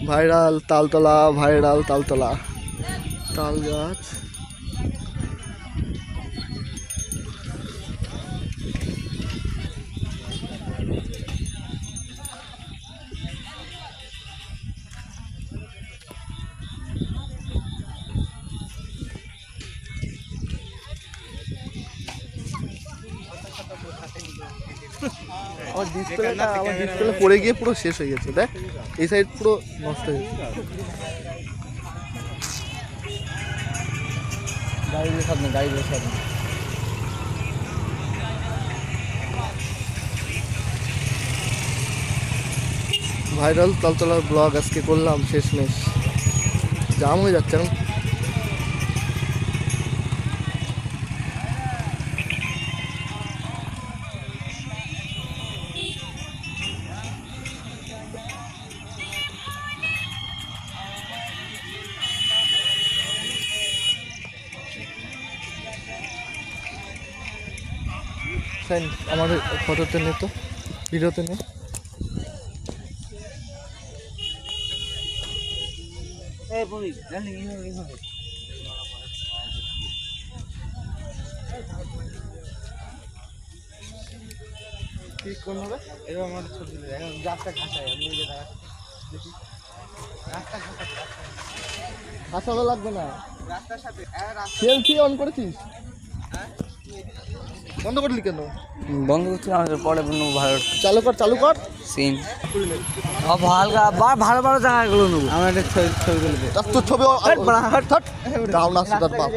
Viral Taltala, viral Taltala, তাল গাছ। আমার ডিসপ্লে পড়ে গিয়ে পুরো শেষ হয়ে গেছে। দেখ এই সাইড পুরো নষ্ট হয়ে গেছে। গাড়িগুলো সব নেই, গাড়িগুলো সব নেই। ভাইরাল তালতলার ব্লগ আজকে করলাম শেষমেশ। জাম হয়ে যাচ্ছে এখন। আমার ফটোতে নে, তো ভিডিওতে নে। হাসানো লাগবে না। সেলফি অন করেছিস? বন্ধ করলি কেন? বন্ধ করছি আমাদের পরে ভালো। চালু কর, চালু কর সিন হালকা ভালো ভালো জায়গাগুলো নেবো। আমার একটা ছবি তুলবে। তোর ছবি ডাউন আসছে তার বাপ।